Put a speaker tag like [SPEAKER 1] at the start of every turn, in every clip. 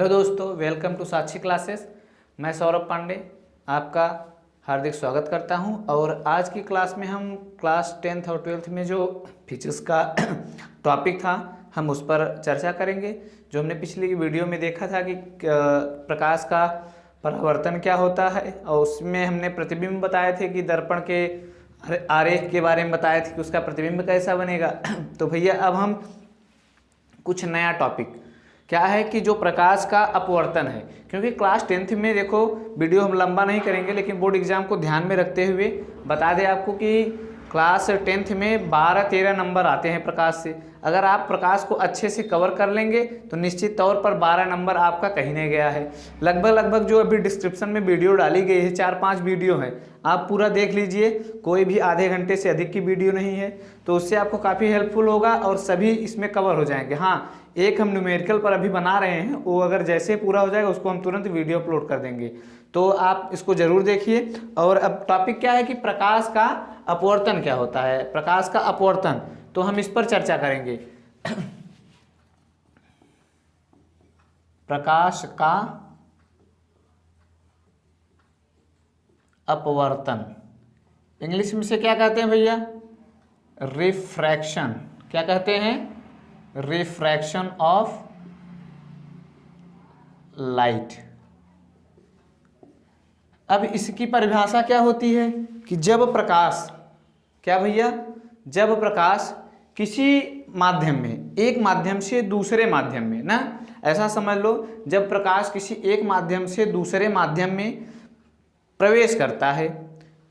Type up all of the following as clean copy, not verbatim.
[SPEAKER 1] Hello दोस्तों, welcome to Sakshi classes. मैं सौरभ पांडे आपका हार्दिक स्वागत करता हूं। और आज की क्लास में हम क्लास 10th और 12th में जो फिजिक्स का टॉपिक था हम उस पर चर्चा करेंगे। जो हमने पिछली वीडियो में देखा था कि प्रकाश का परावर्तन क्या होता है, और उसमें हमने प्रतिबिंब बताए थे कि दर्पण के आरेख के बारे में बताए थे कि उसका प्रतिबिंब कैसा बनेगा। तो भैया अब हम कुछ नया टॉपिक क्या है कि जो प्रकाश का अपवर्तन है, क्योंकि क्लास 10th में देखो वीडियो हम लंबा नहीं करेंगे, लेकिन बोर्ड एग्जाम को ध्यान में रखते हुए बता दें आपको कि क्लास 10th में 12-13 नंबर आते हैं प्रकाश से। अगर आप प्रकाश को अच्छे से कवर कर लेंगे तो निश्चित तौर पर 12 नंबर आपका कहीं नहीं गया है। लगभग जो अभी डिस्क्रिप्शन में वीडियो डाली गई है 4-5 वीडियो है, आप पूरा देख लीजिए। कोई भी आधे घंटे से अधिक की वीडियो नहीं है, तो उससे आपको काफ़ी हेल्पफुल होगा और सभी इसमें कवर हो जाएंगे। हाँ, एक हम न्यूमेरिकल पर अभी बना रहे हैं, वो अगर जैसे पूरा हो जाएगा उसको हम तुरंत वीडियो अपलोड कर देंगे, तो आप इसको जरूर देखिए। और अब टॉपिक क्या है कि प्रकाश का अपवर्तन क्या होता है, प्रकाश का अपवर्तन, तो हम इस पर चर्चा करेंगे। प्रकाश का अपवर्तन इंग्लिश में से क्या कहते हैं भैया? रिफ्रैक्शन। क्या कहते हैं? Refraction of light. अब इसकी परिभाषा क्या होती है कि जब प्रकाश, क्या भैया, जब प्रकाश किसी माध्यम में, एक माध्यम से दूसरे माध्यम में, ना ऐसा समझ लो, जब प्रकाश किसी एक माध्यम से दूसरे माध्यम में प्रवेश करता है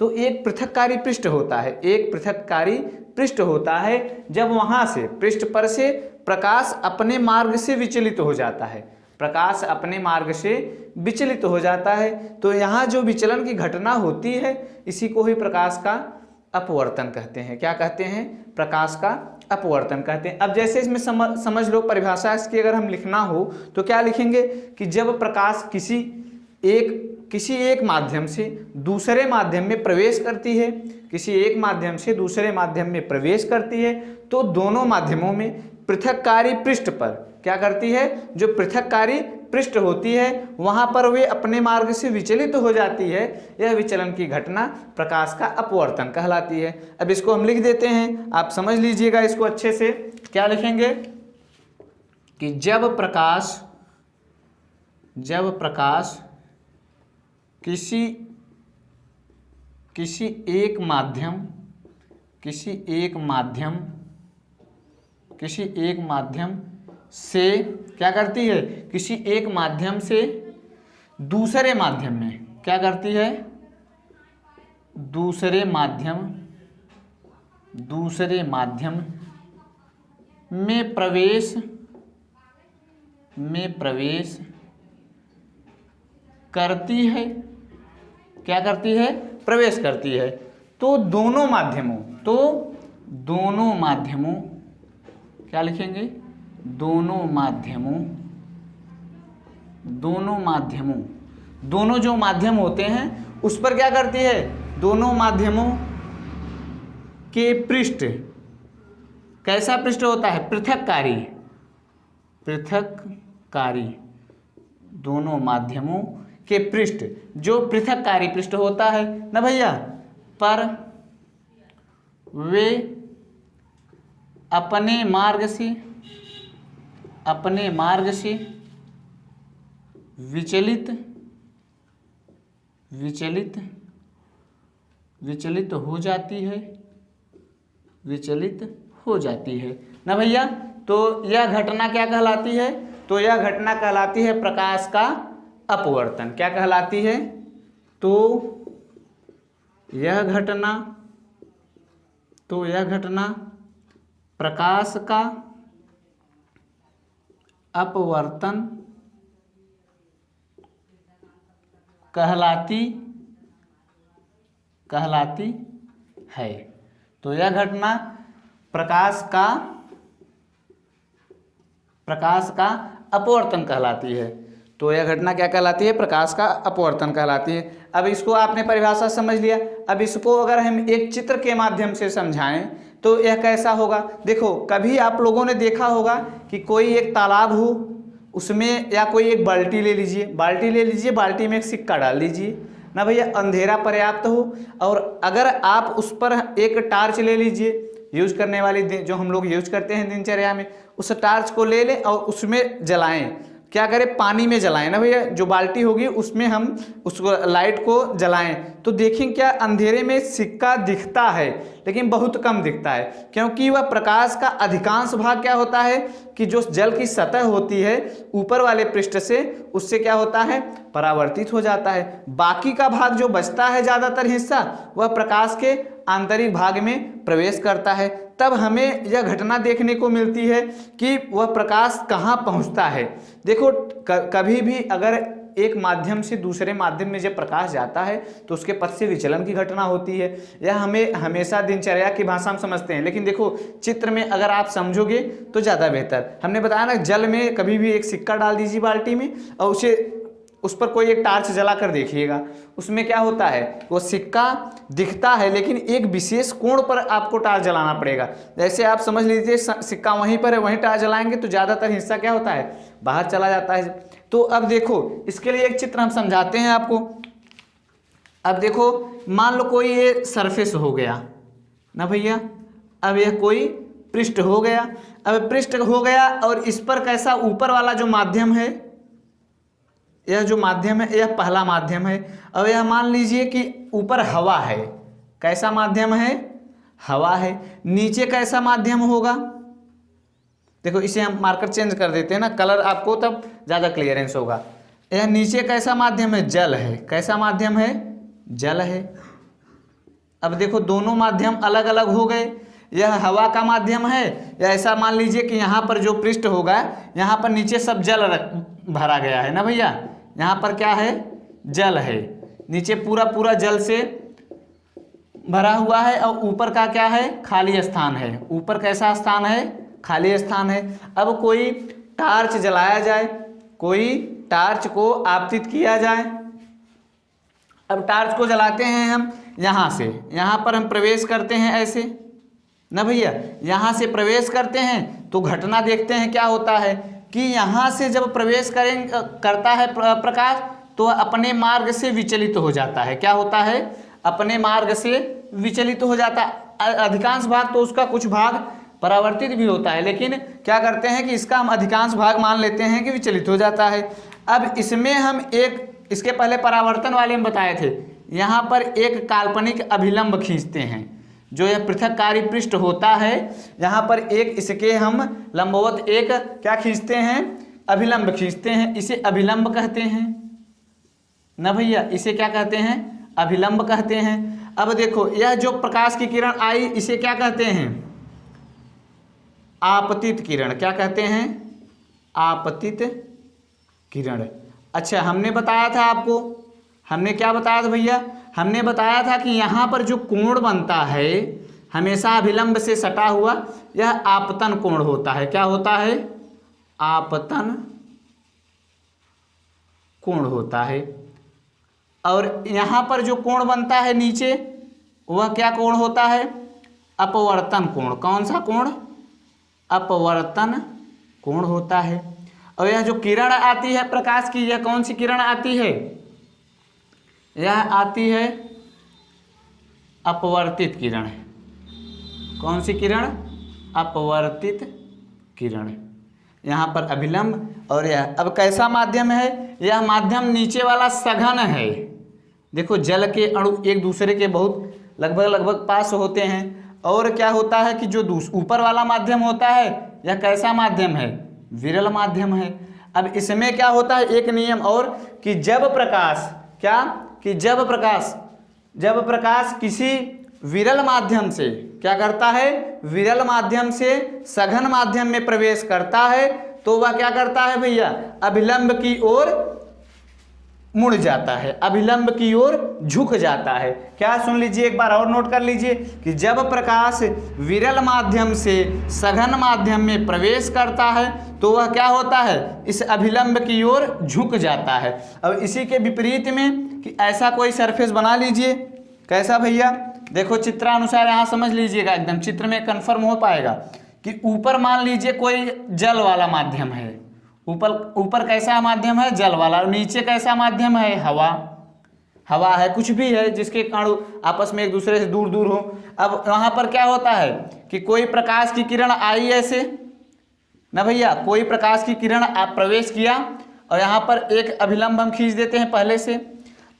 [SPEAKER 1] तो एक पृथककारी पृष्ठ होता है, एक पृथककारी पृष्ठ होता है। जब वहां से पृष्ठ पर से प्रकाश अपने मार्ग से विचलित हो जाता है, प्रकाश अपने मार्ग से विचलित हो जाता है, तो यहाँ जो विचलन की घटना होती है इसी को ही प्रकाश का अपवर्तन कहते हैं। क्या कहते हैं? प्रकाश का अपवर्तन कहते हैं। अब जैसे इसमें समझ लो, परिभाषा इसकी अगर हम लिखना हो तो क्या लिखेंगे कि जब प्रकाश किसी एक माध्यम से दूसरे माध्यम में प्रवेश करती है, किसी एक माध्यम से दूसरे माध्यम में प्रवेश करती है, तो दोनों माध्यमों में पृथककारी पृष्ठ पर क्या करती है, जो पृथककारी पृष्ठ होती है वहां पर वे अपने मार्ग से विचलित हो जाती है। यह विचलन की घटना प्रकाश का अपवर्तन कहलाती है। अब इसको हम लिख देते हैं, आप समझ लीजिएगा इसको अच्छे से। क्या लिखेंगे कि जब प्रकाश किसी एक माध्यम से क्या करती है, किसी एक माध्यम से दूसरे माध्यम में क्या करती है, दूसरे माध्यम में प्रवेश करती है। क्या करती है? प्रवेश करती है। तो दोनों माध्यमों क्या लिखेंगे? दोनों जो माध्यम होते हैं उस पर क्या करती है, दोनों माध्यमों के पृष्ठ, कैसा पृष्ठ होता है? पृथककारी। दोनों माध्यमों के पृष्ठ, जो पृथककारी पृष्ठ होता है ना भैया, पर वे अपने मार्ग से विचलित हो जाती है ना भैया। तो यह घटना क्या कहलाती है? तो यह घटना कहलाती है प्रकाश का अपवर्तन। क्या कहलाती है? तो यह घटना प्रकाश का अपवर्तन कहलाती है। तो यह घटना प्रकाश का अपवर्तन कहलाती है। तो यह घटना क्या कहलाती है? प्रकाश का अपवर्तन कहलाती है। अब इसको आपने परिभाषा समझ लिया। अब इसको अगर हम एक चित्र के माध्यम से समझाएं तो यह कैसा होगा? देखो, कभी आप लोगों ने देखा होगा कि कोई एक तालाब हो उसमें, या कोई एक बाल्टी ले लीजिए, बाल्टी में एक सिक्का डाल दीजिए ना भैया, अंधेरा पर्याप्त हो। और अगर आप उस पर एक टार्च ले लीजिए, यूज करने वाली जो हम लोग यूज करते हैं दिनचर्या में, उस टार्च को ले लें और उसमें जलाएं। क्या करें, पानी में जलाएं ना भैया, जो बाल्टी होगी उसमें हम उस लाइट को जलाएं, तो देखें क्या अंधेरे में सिक्का दिखता है, लेकिन बहुत कम दिखता है, क्योंकि वह प्रकाश का अधिकांश भाग क्या होता है कि जो जल की सतह होती है ऊपर वाले पृष्ठ से, उससे क्या होता है, परावर्तित हो जाता है। बाकी का भाग जो बचता है, ज़्यादातर हिस्सा, वह प्रकाश के आंतरिक भाग में प्रवेश करता है। तब हमें यह घटना देखने को मिलती है कि वह प्रकाश कहाँ पहुँचता है। देखो कभी भी अगर एक माध्यम से दूसरे माध्यम में जब प्रकाश जाता है तो उसके पथ से विचलन की घटना होती है। यह हमें हमेशा दिनचर्या की भाषा में समझते हैं, लेकिन देखो चित्र में अगर आप समझोगे तो ज़्यादा बेहतर। हमने बताया ना, जल में कभी भी एक सिक्का डाल दीजिए बाल्टी में और उस पर कोई एक टार्च जला कर देखिएगा, उसमें क्या होता है, वो सिक्का दिखता है लेकिन एक विशेष कोण पर आपको टार्च जलाना पड़ेगा। जैसे आप समझ लीजिए सिक्का वहीं पर है, वहीं टार्च जलाएंगे तो ज़्यादातर हिस्सा क्या होता है, बाहर चला जाता है। तो अब देखो इसके लिए एक चित्र हम समझाते हैं आपको। अब देखो मान लो कोई ये सरफेस हो गया ना भैया, अब यह कोई पृष्ठ हो गया। अब पृष्ठ हो गया और इस पर कैसा, ऊपर वाला जो माध्यम है, यह जो माध्यम है यह पहला माध्यम है। अब यह मान लीजिए कि ऊपर हवा है, कैसा माध्यम है, हवा है। नीचे कैसा माध्यम होगा, देखो इसे हम मार्कर चेंज कर देते हैं ना, कलर आपको तब ज़्यादा क्लियरेंस होगा। यह नीचे कैसा माध्यम है, जल है, कैसा माध्यम है, जल है। अब देखो दोनों माध्यम अलग अलग हो गए, यह हवा का माध्यम है, या ऐसा मान लीजिए कि यहाँ पर जो पृष्ठ होगा, यहाँ पर नीचे सब जल भरा गया है ना भैया, यहाँ पर क्या है, जल है, नीचे पूरा पूरा जल से भरा हुआ है और ऊपर का क्या है, खाली स्थान है। ऊपर कैसा स्थान है, खाली स्थान है। अब कोई टार्च जलाया जाए, कोई टार्च को आपतित किया जाए। अब टार्च को जलाते हैं हम यहाँ से, यहाँ पर हम प्रवेश करते हैं ऐसे ना भैया, यहाँ से प्रवेश करते हैं तो घटना देखते हैं क्या होता है कि यहाँ से जब प्रवेश करता है प्रकाश तो अपने मार्ग से विचलित हो जाता है। क्या होता है, अपने मार्ग से विचलित हो जाता है। अधिकांश भाग तो उसका कुछ भाग परावर्तित भी होता है, लेकिन क्या करते हैं कि इसका हम अधिकांश भाग मान लेते हैं कि विचलित हो जाता है। अब इसमें हम एक, इसके पहले परावर्तन वाले में बताए थे, यहाँ पर एक काल्पनिक अभिलंब खींचते हैं, जो यह पृथककारी पृष्ठ होता है, यहाँ पर एक इसके हम लंबवत एक क्या खींचते हैं, अभिलंब खींचते हैं, इसे अभिलंब कहते हैं ना भैया, इसे क्या कहते हैं, अभिलंब कहते हैं। अब देखो यह जो प्रकाश की किरण आई इसे क्या कहते हैं, आपतित किरण। क्या कहते हैं, आपतित किरण। अच्छा हमने बताया था आपको, हमने क्या बताया था भैया, हमने बताया था कि यहाँ पर जो कोण बनता है हमेशा अभिलंब से सटा हुआ, यह आपतन कोण होता है। क्या होता है, आपतन कोण होता है। और यहाँ पर जो कोण बनता है नीचे, वह क्या कोण होता है, अपवर्तन कोण। कौन सा कोण, अपवर्तन कोण होता है। और यह जो किरण आती है प्रकाश की, यह कौन सी किरण आती है, यह आती है अपवर्तित किरण। कौन सी किरण, अपवर्तित किरण। यहाँ पर अभिलंब और यह, अब कैसा माध्यम है, यह माध्यम नीचे वाला सघन है। देखो जल के अणु एक दूसरे के बहुत लगभग पास होते हैं। और क्या होता है कि जो ऊपर वाला माध्यम होता है यह कैसा माध्यम है, विरल माध्यम है। अब इसमें क्या होता है, एक नियम और कि जब प्रकाश, क्या कि जब प्रकाश किसी विरल माध्यम से क्या करता है, विरल माध्यम से सघन माध्यम में प्रवेश करता है तो वह क्या करता है भैया, अभिलंब की ओर मुड़ जाता है, अभिलंब की ओर झुक जाता है। क्या, सुन लीजिए एक बार और नोट कर लीजिए कि जब प्रकाश विरल माध्यम से सघन माध्यम में प्रवेश करता है तो वह क्या होता है, इस अभिलंब की ओर झुक जाता है। अब इसी के विपरीत में कि ऐसा कोई सरफेस बना लीजिए, कैसा भैया, देखो चित्रानुसार यहाँ समझ लीजिएगा, एकदम चित्र में कन्फर्म हो पाएगा कि ऊपर मान लीजिए कोई जल वाला माध्यम है, ऊपर ऊपर कैसा माध्यम है, जल वाला, और नीचे कैसा माध्यम है, हवा, हवा है, कुछ भी है जिसके अणु आपस में एक दूसरे से दूर दूर हो। अब वहां पर क्या होता है कि कोई प्रकाश की किरण आई ऐसे ना भैया, कोई प्रकाश की किरण आप प्रवेश किया और यहाँ पर एक अभिलंब हम खींच देते हैं पहले से।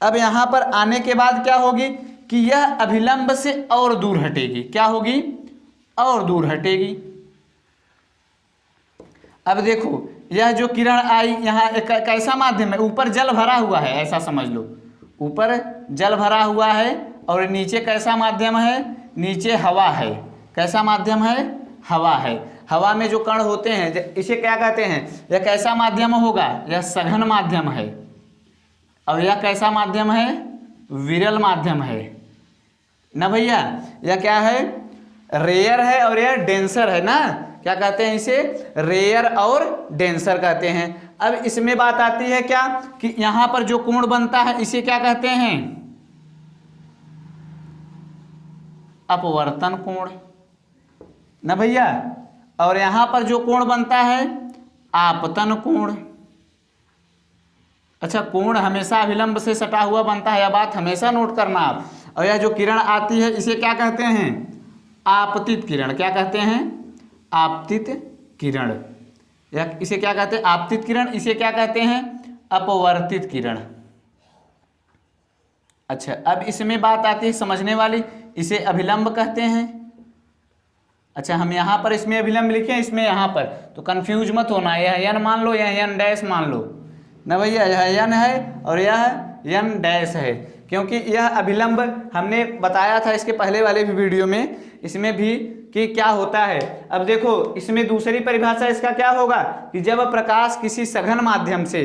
[SPEAKER 1] अब यहाँ पर आने के बाद क्या होगी कि यह अभिलंब से और दूर हटेगी, क्या होगी, और दूर हटेगी। अब देखो यह जो किरण आई यहाँ एक कैसा माध्यम है, ऊपर जल भरा हुआ है, ऐसा समझ लो, ऊपर जल भरा हुआ है और नीचे कैसा माध्यम है, नीचे हवा है, कैसा माध्यम है, हवा है। हवा में जो कण होते हैं इसे क्या कहते हैं, यह कैसा माध्यम होगा, यह सघन माध्यम है, और यह कैसा माध्यम है, विरल माध्यम है ना भैया। यह क्या है, रेयर है और यह डेंसर है ना, क्या कहते हैं इसे, रेयर और डेंसर कहते हैं। अब इसमें बात आती है क्या कि यहां पर जो कोण बनता है इसे क्या कहते हैं, अपवर्तन कोण ना भैया, और यहां पर जो कोण बनता है आपतन कोण। अच्छा, कोण हमेशा अभिलंब से सटा हुआ बनता है, यह बात हमेशा नोट करना आप। और यह जो किरण आती है इसे क्या कहते हैं, आपतित किरण, क्या कहते हैं, आपतित किरण, या इसे क्या कहते हैं, आपतित किरण, इसे क्या कहते हैं, अपवर्तित किरण। अच्छा, अब इसमें बात आती है समझने वाली, इसे अभिलंब कहते हैं। अच्छा, हम यहाँ पर इसमें अभिलंब लिखे, इसमें यहाँ पर, तो कंफ्यूज मत होना, यह यन मान लो, यह यन डैश मान लो ना भैया, यह यन है और यह यन डैश है, क्योंकि यह अभिलंब हमने बताया था इसके पहले वाले भी वीडियो में, इसमें भी कि क्या होता है। अब देखो इसमें दूसरी परिभाषा इसका क्या होगा कि जब प्रकाश किसी सघन माध्यम से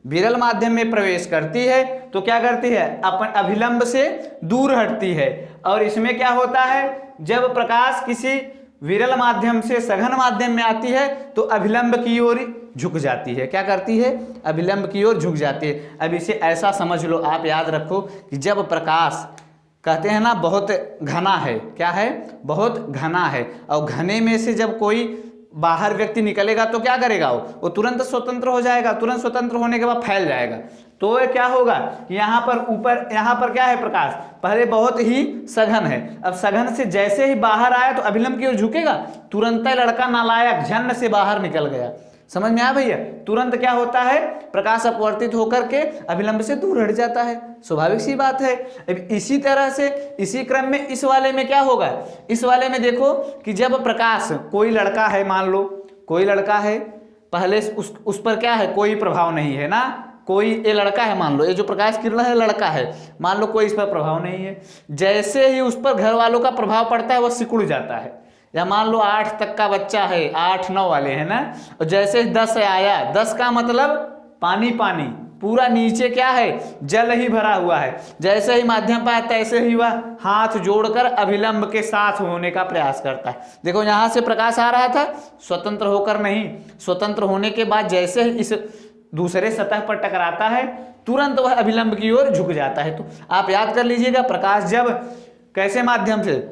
[SPEAKER 1] विरल माध्यम में प्रवेश करती है तो क्या करती है, अपन अभिलंब से दूर हटती है। और इसमें क्या होता है, जब प्रकाश किसी विरल माध्यम से सघन माध्यम में आती है तो अभिलंब की ओर झुक जाती है, क्या करती है, अभिलंब की ओर झुक जाती है। अब इसे ऐसा समझ लो, आप याद रखो कि जब प्रकाश कहते हैं ना बहुत घना है, क्या है, बहुत घना है, और घने में से जब कोई बाहर व्यक्ति निकलेगा तो क्या करेगा, वो तुरंत स्वतंत्र हो जाएगा, तुरंत स्वतंत्र होने के बाद फैल जाएगा। तो क्या होगा कि यहाँ पर ऊपर, यहाँ पर क्या है, प्रकाश पहले बहुत ही सघन है, अब सघन से जैसे ही बाहर आया तो अभिलंब की ओर झुकेगा, तुरंत लड़का नालायक झन्न से बाहर निकल गया। समझ में आया भैया, तुरंत क्या होता है, प्रकाश अपवर्तित होकर के अभिलंब से दूर हट जाता है, स्वाभाविक सी बात है। अब इसी तरह से इसी क्रम में इस वाले में क्या होगा, इस वाले में देखो कि जब प्रकाश, कोई लड़का है, मान लो कोई लड़का है, पहले उस पर क्या है, कोई प्रभाव नहीं है ना, कोई ये लड़का है, मान लो ये जो प्रकाश किरण है लड़का है, मान लो कोई इस पर प्रभाव नहीं है, जैसे ही उस पर घर वालों का प्रभाव पड़ता है वह सिकुड़ जाता है। या मान लो 8 तक का बच्चा है, 8-9 वाले हैं ना, और जैसे 10 आया, 10 का मतलब पानी पानी, पूरा नीचे क्या है, जल ही भरा हुआ है, जैसे ही माध्यम पाया तैसे ही वह हाथ जोड़कर अभिलंब के साथ होने का प्रयास करता है। देखो यहाँ से प्रकाश आ रहा था, स्वतंत्र होकर नहीं, स्वतंत्र होने के बाद जैसे ही इस दूसरे सतह पर टकराता है तुरंत वह अभिलंब की ओर झुक जाता है। तो आप याद कर लीजिएगा, प्रकाश जब कैसे माध्यम से,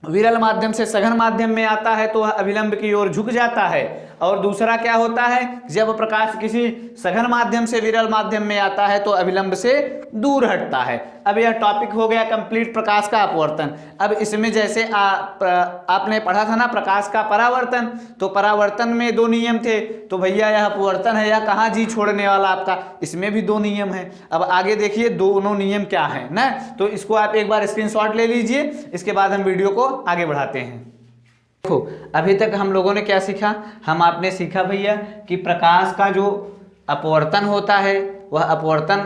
[SPEAKER 1] विरल माध्यम से सघन माध्यम में आता है तो वह अभिलंब की ओर झुक जाता है, और दूसरा क्या होता है, जब प्रकाश किसी सघन माध्यम से विरल माध्यम में आता है तो अभिलंब से दूर हटता है। अब यह टॉपिक हो गया कंप्लीट प्रकाश का अपवर्तन। अब इसमें जैसे आपने पढ़ा था ना प्रकाश का परावर्तन, तो परावर्तन में 2 नियम थे, तो भैया यह अपवर्तन है, यह कहाँ जी छोड़ने वाला आपका, इसमें भी 2 नियम है। अब आगे देखिए दोनों नियम क्या है ना, तो इसको आप एक बार स्क्रीनशॉट ले लीजिए, इसके बाद हम वीडियो को आगे बढ़ाते हैं। देखो अभी तक हम लोगों ने क्या सीखा, हम आपने सीखा भैया कि प्रकाश का जो अपवर्तन होता है वह अपवर्तन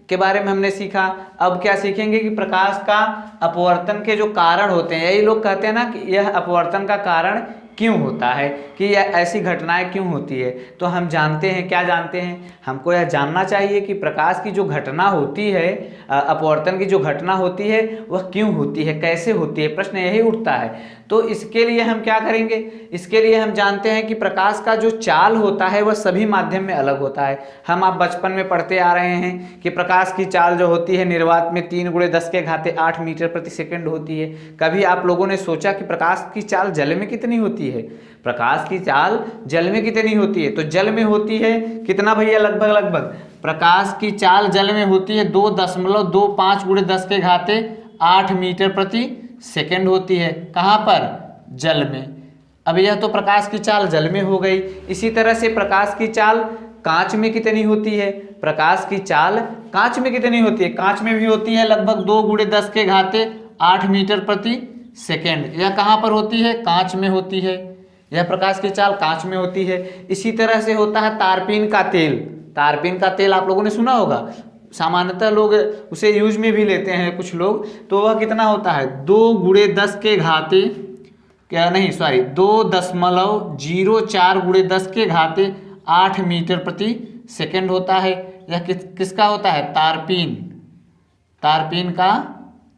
[SPEAKER 1] के बारे में हमने सीखा। अब क्या सीखेंगे कि प्रकाश का अपवर्तन के जो कारण होते हैं, यही लोग कहते हैं ना कि यह अपवर्तन का कारण क्यों होता है, कि यह ऐसी घटनाएं क्यों होती है। तो हम जानते हैं, क्या जानते हैं, हमको यह जानना चाहिए कि प्रकाश की जो घटना होती है, अपवर्तन की जो घटना होती है वह क्यों होती है, कैसे होती है, प्रश्न यही उठता है। तो इसके लिए हम क्या करेंगे, इसके लिए हम जानते हैं कि प्रकाश का जो चाल होता है वह सभी माध्यम में अलग होता है। हम आप बचपन में पढ़ते आ रहे हैं कि प्रकाश की चाल जो होती है निर्वात में 3 × 10⁸ मीटर प्रति सेकंड होती है। कभी आप लोगों ने सोचा कि प्रकाश की चाल जल में कितनी होती है? प्रकाश की चाल जल में कितनी होती है? तो जल में होती है कितना भैया? लगभग प्रकाश की चाल जल में होती है 2.25 × 10⁸ मीटर प्रति सेकंड होती है। कहाँ पर? जल में। अब यह तो प्रकाश की चाल जल में हो गई। इसी तरह से प्रकाश की चाल कांच में कितनी होती है? प्रकाश की चाल कांच में कितनी होती है? कांच में भी होती है लगभग 2 × 10⁸ मीटर प्रति सेकंड। यह कहाँ पर होती है? कांच में होती है। यह प्रकाश की चाल कांच में होती है। इसी तरह से होता है तारपीन का तेल। तारपीन का तेल आप लोगों ने सुना होगा, सामान्यतः लोग उसे यूज में भी लेते हैं कुछ लोग। तो वह कितना होता है? 2 × 2.04 × 10⁸ मीटर प्रति सेकंड होता है। यह किसका होता है? तारपीन का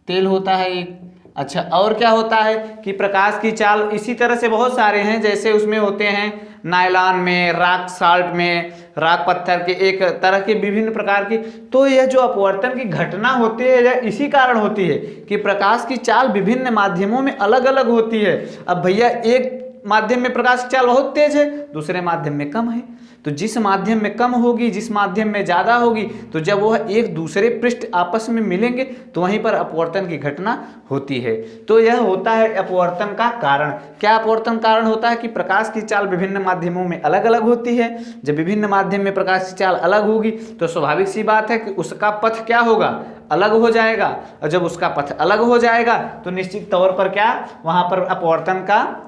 [SPEAKER 1] तेल होता है एक। अच्छा, और क्या होता है कि प्रकाश की चाल इसी तरह से बहुत सारे हैं, जैसे उसमें होते हैं नायलॉन में, रॉक साल्ट में, रॉक पत्थर के, एक तरह के विभिन्न प्रकार की। तो यह जो अपवर्तन की घटना होती है यह इसी कारण होती है कि प्रकाश की चाल विभिन्न माध्यमों में अलग अलग होती है। अब भैया एक माध्यम में प्रकाश की चाल बहुत तेज है, दूसरे माध्यम में कम है। तो जिस माध्यम में कम होगी, जिस माध्यम में ज़्यादा होगी, तो जब वह एक दूसरे पृष्ठ आपस में मिलेंगे तो वहीं पर अपवर्तन की घटना होती है। तो यह होता है अपवर्तन का कारण। क्या अपवर्तन कारण होता है? कि प्रकाश की चाल विभिन्न माध्यमों में अलग अलग होती है। जब विभिन्न माध्यम में प्रकाश की चाल अलग होगी तो स्वाभाविक सी बात है कि उसका पथ क्या होगा? अलग हो जाएगा। और जब उसका पथ अलग हो जाएगा तो निश्चित तौर पर क्या, वहाँ पर अपवर्तन का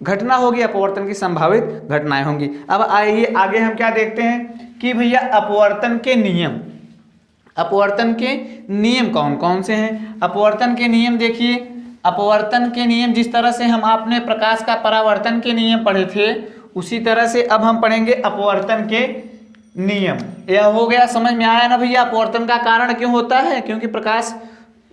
[SPEAKER 1] घटना होगी, अपवर्तन की संभावित घटनाएं होंगी। अब आइए आगे हम क्या देखते हैं कि भैया अपवर्तन के नियम। अपवर्तन के नियम कौन कौन से हैं? अपवर्तन के नियम देखिए, अपवर्तन के नियम जिस तरह से हम आपने प्रकाश का परावर्तन के नियम पढ़े थे, उसी तरह से अब हम पढ़ेंगे अपवर्तन के नियम। यह हो गया, समझ में आया ना भैया? अपवर्तन का कारण क्यों होता है? क्योंकि प्रकाश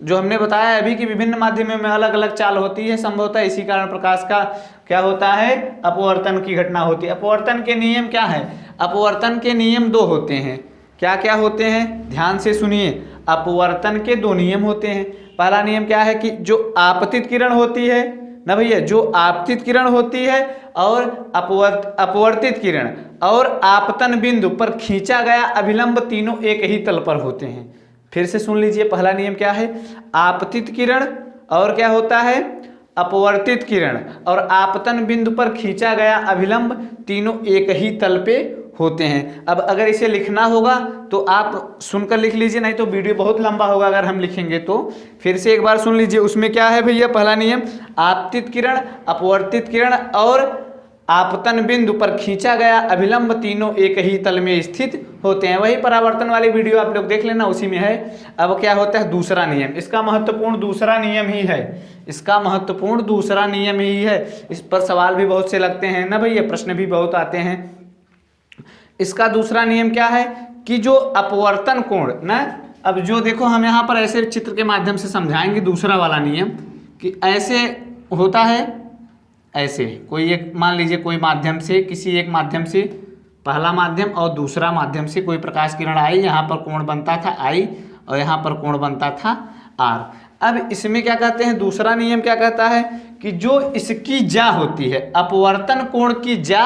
[SPEAKER 1] जो हमने बताया अभी कि विभिन्न माध्यमों में अलग अलग चाल होती है संभवतः, इसी कारण प्रकाश का क्या होता है? अपवर्तन की घटना होती है। अपवर्तन के नियम क्या है? अपवर्तन के नियम 2 होते हैं। क्या क्या होते हैं? ध्यान से सुनिए। अपवर्तन के 2 नियम होते हैं। पहला नियम क्या है कि जो आपतित किरण होती है ना भैया, जो आपतित किरण होती है और अपवर्तित किरण और आपतन बिंदु पर खींचा गया अभिलंब तीनों एक ही तल पर होते हैं। फिर से सुन लीजिए, पहला नियम क्या है? आपतित किरण और क्या होता है? अपवर्तित किरण और आपतन बिंदु पर खींचा गया अभिलंब तीनों एक ही तल पे होते हैं। अब अगर इसे लिखना होगा तो आप सुनकर लिख लीजिए, नहीं तो वीडियो बहुत लंबा होगा अगर हम लिखेंगे तो। फिर से एक बार सुन लीजिए, उसमें क्या है भैया? पहला नियम, आपतित किरण, अपवर्तित किरण और आपतन बिंदु पर खींचा गया अभिलंब तीनों एक ही तल में स्थित होते हैं। वही परावर्तन वाली वीडियो आप लोग देख लेना, उसी में है। अब क्या होता है? दूसरा नियम, इसका महत्वपूर्ण दूसरा नियम ही है, इसका महत्वपूर्ण दूसरा नियम ही है। इस पर सवाल भी बहुत से लगते हैं ना भैया, प्रश्न भी बहुत आते हैं। इसका दूसरा नियम क्या है कि जो अपवर्तन कोण ना, अब जो देखो हम यहाँ पर ऐसे चित्र के माध्यम से समझाएंगे दूसरा वाला नियम कि ऐसे होता है, ऐसे कोई एक मान लीजिए कोई माध्यम से, किसी एक माध्यम से, पहला माध्यम और दूसरा माध्यम से कोई प्रकाश किरण आई, यहाँ पर कोण बनता था आई और यहाँ पर कोण बनता था आर। अब इसमें क्या कहते हैं? दूसरा नियम क्या कहता है कि जो इसकी जा होती है, अपवर्तन कोण की जा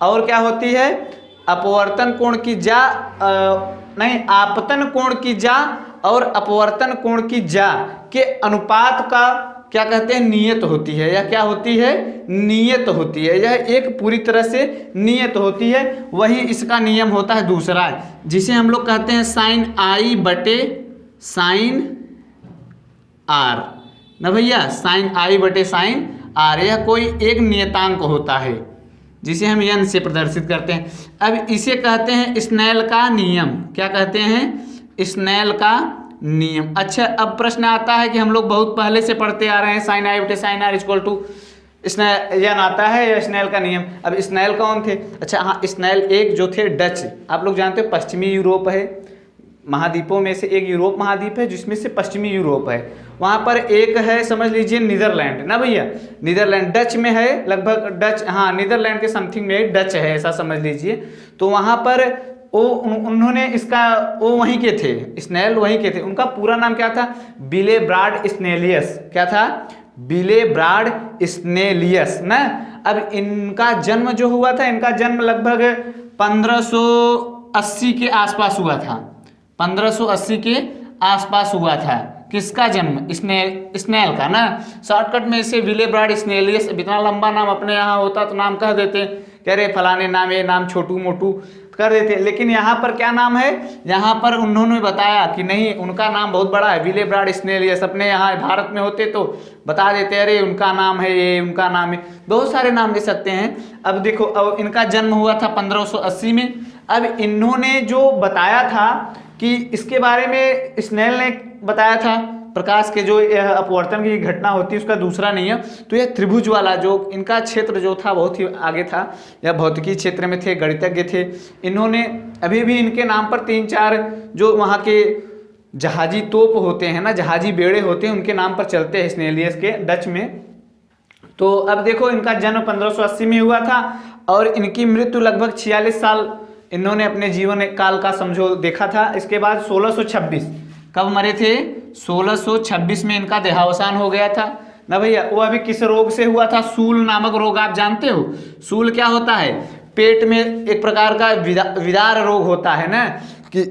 [SPEAKER 1] और क्या होती है? अपवर्तन कोण की जा नहीं, आपतन कोण की जा और अपवर्तन कोण की जा के अनुपात का क्या कहते हैं? नियत होती है। यह क्या होती है? नियत होती है। यह एक पूरी तरह से नियत होती है। वही इसका नियम होता है दूसरा, जिसे हम लोग कहते हैं साइन आई बटे साइन आर ना भैया, साइन आई बटे साइन आर। यह कोई एक नियतांक होता है जिसे हम n से प्रदर्शित करते हैं। अब इसे कहते हैं स्नेल का नियम। क्या कहते हैं? स्नेल का नियम। अच्छा, अब प्रश्न आता है कि हम लोग बहुत पहले से पढ़ते आ रहे हैं साइन आई बटे sine r equal to Snell आता है, स्नेल का नियम। अब स्नेल कौन थे? अच्छा हाँ, स्नेल एक जो थे डच, आप लोग जानते हो पश्चिमी यूरोप है, महाद्वीपों में से एक यूरोप महाद्वीप है, जिसमें से पश्चिमी यूरोप है। वहाँ पर एक है, समझ लीजिए, नीदरलैंड ना भैया, नीदरलैंड डच में है लगभग, डच, हाँ नीदरलैंड के समथिंग में डच है, ऐसा समझ लीजिए। तो वहाँ पर उन्होंने इसका, वो वहीं के थे, स्नेल वहीं के थे। उनका पूरा नाम क्या था? विलेब्राड स्नेलियस। क्या था? विलेब्राड स्नेलियस ना। अब इनका जन्म जो हुआ था, इनका जन्म लगभग 1580 के आसपास हुआ था। 1580 के आसपास हुआ था। किसका जन्म? स्नेल का ना। शॉर्टकट में इसे विलेब्राड स्नेलियस, इतना लंबा नाम अपने यहाँ होता तो नाम कह देते, कह रहे फलाने नाम, ये नाम छोटू मोटू कर देते, लेकिन यहाँ पर क्या नाम है? यहाँ पर उन्होंने बताया कि नहीं, उनका नाम बहुत बड़ा है, विलेब्राड स्नेलियस। अपने यहाँ भारत में होते तो बता देते, अरे उनका नाम है ये, उनका नाम है, बहुत सारे नाम ले सकते हैं। अब देखो, अब इनका जन्म हुआ था 1580 में। अब इन्होंने जो बताया था कि इसके बारे में स्नेल ने बताया था, प्रकाश के जो अपवर्तन की घटना होती है उसका दूसरा नियम, तो यह त्रिभुज वाला जो इनका क्षेत्र जो था बहुत ही आगे था, यह भौतिकी क्षेत्र में थे, गणितज्ञ थे। इन्होंने अभी भी इनके नाम पर 3-4 जो वहाँ के जहाजी तोप होते हैं ना, जहाजी बेड़े होते हैं, उनके नाम पर चलते हैं, स्नेलियस के, डच में। तो अब देखो, इनका जन्म 1580 में हुआ था और इनकी मृत्यु लगभग 46 साल इन्होंने अपने जीवन काल का समझो देखा था। इसके बाद 1626, कब मरे थे? 1626 में इनका देहावसान हो गया था ना भैया। वो अभी किस रोग से हुआ था? सूल नामक रोग, आप जानते हो सूल क्या होता है? पेट में एक प्रकार का विदार रोग होता है ना, कि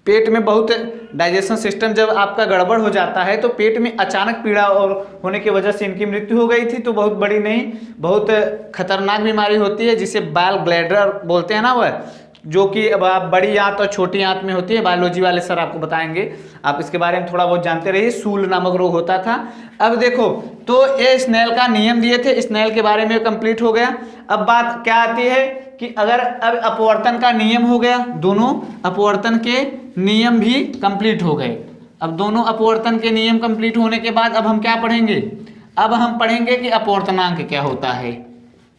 [SPEAKER 1] पेट में बहुत डाइजेशन सिस्टम जब आपका गड़बड़ हो जाता है तो पेट में अचानक पीड़ा और होने की वजह से इनकी मृत्यु हो गई थी। तो बहुत बड़ी नहीं, बहुत खतरनाक बीमारी होती है जिसे बाल ग्लैडर बोलते हैं ना, वह जो कि अब आप बड़ी आंत और छोटी आंत में होती है। बायोलॉजी वाले सर आपको बताएंगे, आप इसके बारे में थोड़ा बहुत जानते रहिए। सूल नामक रोग होता था। अब देखो, तो ये स्नेल का नियम दिए थे, स्नेल के बारे में कंप्लीट हो गया। अब बात क्या आती है कि अगर अब अपवर्तन का नियम हो गया, दोनों अपवर्तन के नियम भी कंप्लीट हो गए। अब दोनों अपवर्तन के नियम कंप्लीट होने के बाद अब हम क्या पढ़ेंगे? अब हम पढ़ेंगे कि अपवर्तनांक क्या होता है।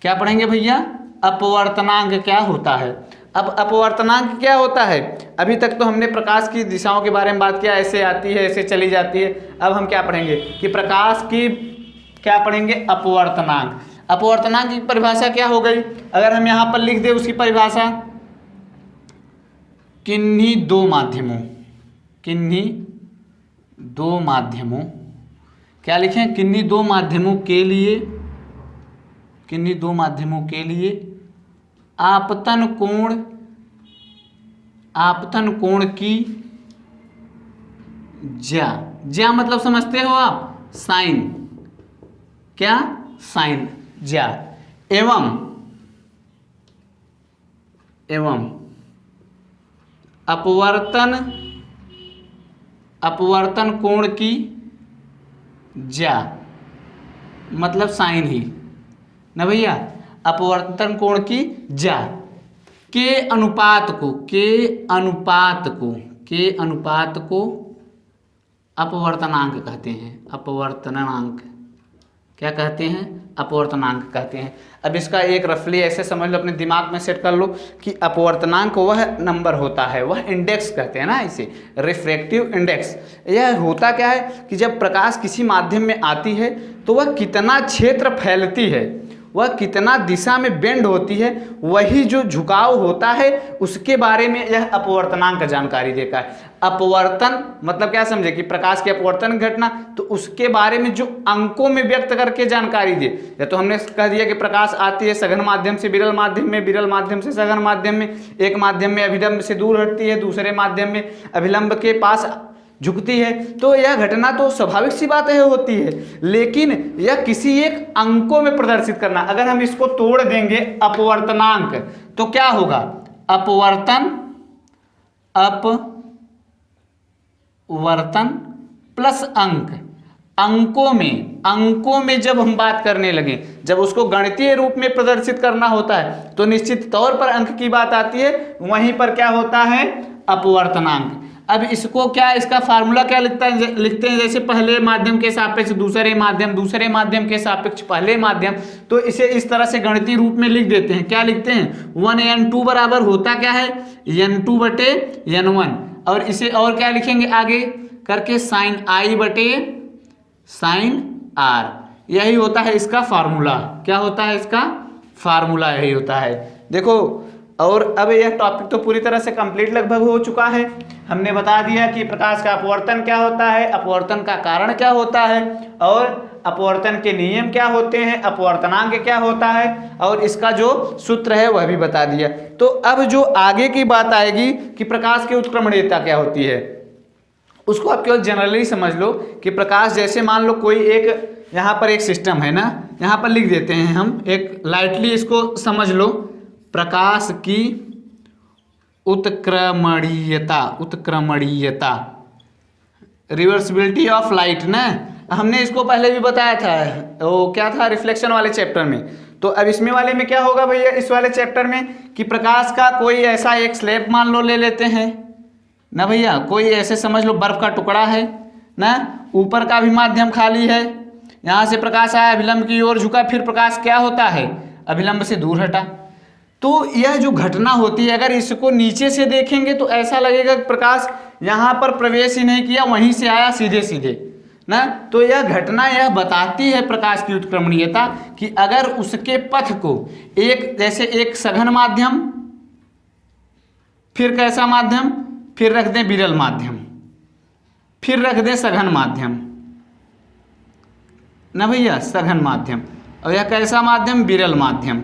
[SPEAKER 1] क्या पढ़ेंगे भैया? अपवर्तनांक क्या होता है। अब अपवर्तनांक क्या होता है? अभी तक तो हमने प्रकाश की दिशाओं के बारे में बात किया, ऐसे आती है, ऐसे चली जाती है। अब हम क्या पढ़ेंगे कि प्रकाश की क्या पढ़ेंगे? अपवर्तनांक। अपवर्तनांक की परिभाषा क्या हो गई? अगर हम यहाँ पर लिख दें उसकी परिभाषा, किन्हीं दो माध्यमों, किन्हीं दो माध्यमों, क्या लिखें? किन्हीं दो माध्यमों के लिए, किन्हीं दो माध्यमों के लिए आपतन कोण की ज्या मतलब समझते हो आप? साइन। क्या? साइन, ज्या। एवं अपवर्तन कोण की ज्या मतलब साइन ही ना भैया। अपवर्तन कोण की ज्या के अनुपात को अपवर्तनांक कहते हैं। अपवर्तनांक क्या कहते हैं? अपवर्तनांक कहते हैं। अब इसका एक रफली ऐसे समझ लो, अपने दिमाग में सेट कर लो कि अपवर्तनांक वह नंबर होता है, वह इंडेक्स कहते हैं ना इसे, रिफ्रैक्टिव इंडेक्स। यह होता क्या है कि जब प्रकाश किसी माध्यम में आती है तो वह कितना क्षेत्र फैलती है, वह कितना दिशा में बेंड होती है, वही जो झुकाव होता है उसके बारे में यह अपवर्तनांक जानकारी देता है। अपवर्तन मतलब क्या समझे कि प्रकाश की अपवर्तन घटना, तो उसके बारे में जो अंकों में व्यक्त करके जानकारी दे। या तो हमने कह दिया कि प्रकाश आती है सघन माध्यम से विरल माध्यम में, विरल माध्यम से सघन माध्यम में, एक माध्यम में अभिलंब से दूर हटती है, दूसरे माध्यम में अभिलंब के पास झुकती है। तो यह घटना तो स्वाभाविक सी बात है होती है, लेकिन यह किसी एक अंकों में प्रदर्शित करना। अगर हम इसको तोड़ देंगे अपवर्तनांक तो क्या होगा? अपवर्तन प्लस अंक। अंकों में जब हम बात करने लगे, जब उसको गणितीय रूप में प्रदर्शित करना होता है तो निश्चित तौर पर अंक की बात आती है, वहीं पर क्या होता है? अपवर्तनांक। अब इसको क्या, इसका फार्मूला क्या लिखते हैं? जैसे पहले माध्यम के सापेक्ष दूसरे माध्यम, दूसरे माध्यम के सापेक्ष पहले माध्यम, तो इसे इस तरह से गणितीय रूप में लिख देते हैं। क्या लिखते हैं? 1n2 बराबर होता क्या है? n2/n1। और इसे और क्या लिखेंगे आगे करके साइन आई बटे साइन आर, यही होता है इसका फार्मूला। क्या होता है इसका फार्मूला, यही होता है। देखो और अब यह टॉपिक तो पूरी तरह से कंप्लीट लगभग हो चुका है। हमने बता दिया कि प्रकाश का अपवर्तन क्या होता है, अपवर्तन का कारण क्या होता है, और अपवर्तन के नियम क्या होते हैं, अपवर्तनांक क्या होता है, और इसका जो सूत्र है वह भी बता दिया। तो अब जो आगे की बात आएगी कि प्रकाश की उत्क्रमणीयता क्या होती है, उसको आप केवल जनरली समझ लो कि प्रकाश जैसे मान लो कोई एक यहाँ पर एक सिस्टम है ना, यहाँ पर लिख देते हैं हम, एक लाइटली इसको समझ लो, प्रकाश की उत्क्रमणीयता, उत्क्रमणीयता, रिवर्सिबिलिटी ऑफ लाइट ना, हमने इसको पहले भी बताया था, वो क्या था रिफ्लेक्शन वाले चैप्टर में। तो अब इसमें वाले में क्या होगा भैया, इस वाले चैप्टर में कि प्रकाश का कोई ऐसा एक स्लैब मान लो ले लेते हैं ना भैया, कोई ऐसे समझ लो बर्फ का टुकड़ा है ना, ऊपर का भी माध्यम खाली है, यहाँ से प्रकाश आया, अभिलंब की ओर झुका, फिर प्रकाश क्या होता है अभिलंब से दूर हटा। तो यह जो घटना होती है, अगर इसको नीचे से देखेंगे तो ऐसा लगेगा कि प्रकाश यहाँ पर प्रवेश ही नहीं किया, वहीं से आया सीधे सीधे ना। तो यह घटना यह बताती है प्रकाश की उत्क्रमणीयता कि अगर उसके पथ को एक जैसे एक सघन माध्यम, फिर कैसा माध्यम, फिर रख दें विरल माध्यम, फिर रख दें सघन माध्यम ना भैया, सघन माध्यम, और यह कैसा माध्यम विरल माध्यम।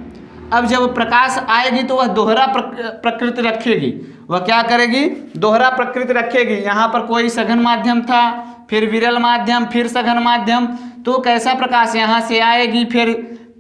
[SPEAKER 1] अब जब प्रकाश आएगी तो वह दोहरा प्रकृति रखेगी, वह क्या करेगी दोहरा प्रकृति रखेगी। यहाँ पर कोई सघन माध्यम था, फिर विरल माध्यम, फिर सघन माध्यम, तो कैसा प्रकाश यहाँ से आएगी, फिर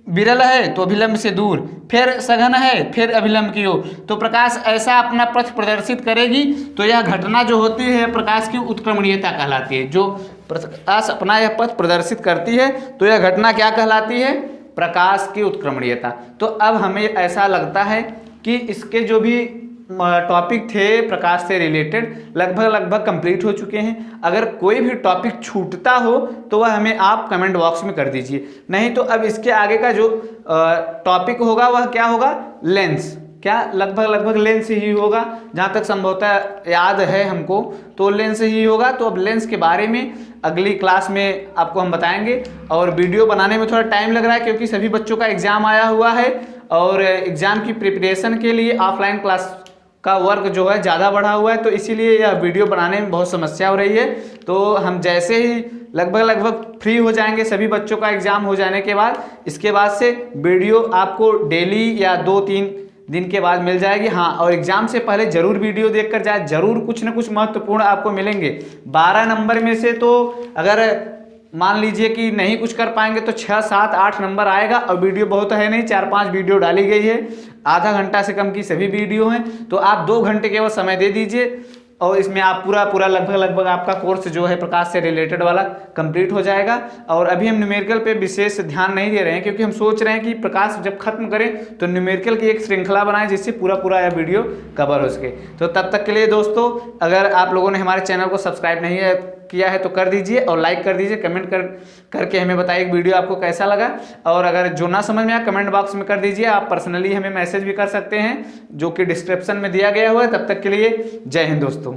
[SPEAKER 1] विरल है तो अभिलंब से दूर, फिर सघन है, फिर अभिलंब की ओर, तो प्रकाश ऐसा अपना पथ प्रदर्शित करेगी। तो यह घटना जो होती है प्रकाश की उत्क्रमणीयता कहलाती है। जो प्रकाश अपना यह पथ प्रदर्शित करती है तो यह घटना क्या कहलाती है, प्रकाश की उत्क्रमणीयता। तो अब हमें ऐसा लगता है कि इसके जो भी टॉपिक थे प्रकाश से रिलेटेड लगभग कंप्लीट हो चुके हैं। अगर कोई भी टॉपिक छूटता हो तो वह हमें आप कमेंट बॉक्स में कर दीजिए, नहीं तो अब इसके आगे का जो टॉपिक होगा वह क्या होगा, लेंस, क्या लगभग लेंस ही होगा, जहाँ तक संभवतः याद है हमको तो लेंस ही होगा। तो अब लेंस के बारे में अगली क्लास में आपको हम बताएंगे। और वीडियो बनाने में थोड़ा टाइम लग रहा है क्योंकि सभी बच्चों का एग्ज़ाम आया हुआ है और एग्ज़ाम की प्रिपरेशन के लिए ऑफलाइन क्लास का वर्क जो है ज़्यादा बढ़ा हुआ है, तो इसीलिए यह वीडियो बनाने में बहुत समस्या हो रही है। तो हम जैसे ही लगभग फ्री हो जाएंगे सभी बच्चों का एग्ज़ाम हो जाने के बाद, इसके बाद से वीडियो आपको डेली या 2-3 दिन के बाद मिल जाएगी। हाँ, और एग्जाम से पहले जरूर वीडियो देखकर जाए, जरूर कुछ ना कुछ महत्वपूर्ण आपको मिलेंगे। 12 नंबर में से तो अगर मान लीजिए कि नहीं कुछ कर पाएंगे तो 6, 7, 8 नंबर आएगा। और वीडियो बहुत है नहीं, 4-5 वीडियो डाली गई है, आधा घंटा से कम की सभी वीडियो हैं, तो आप 2 घंटे केवल समय दे दीजिए और इसमें आप पूरा लगभग आपका कोर्स जो है प्रकाश से रिलेटेड वाला कंप्लीट हो जाएगा। और अभी हम न्यूमेरिकल पे विशेष ध्यान नहीं दे रहे हैं क्योंकि हम सोच रहे हैं कि प्रकाश जब खत्म करें तो न्यूमेरिकल की एक श्रृंखला बनाएं जिससे पूरा यह वीडियो कवर हो सके। तो तब तक के लिए दोस्तों, अगर आप लोगों ने हमारे चैनल को सब्सक्राइब नहीं किया है तो कर दीजिए और लाइक कर दीजिए, कमेंट करके हमें बताइए वीडियो आपको कैसा लगा। और अगर जो ना समझ में आया कमेंट बॉक्स में कर दीजिए, आप पर्सनली हमें मैसेज भी कर सकते हैं जो कि डिस्क्रिप्शन में दिया गया हुआ है। तब तक के लिए जय हिंद दोस्तों।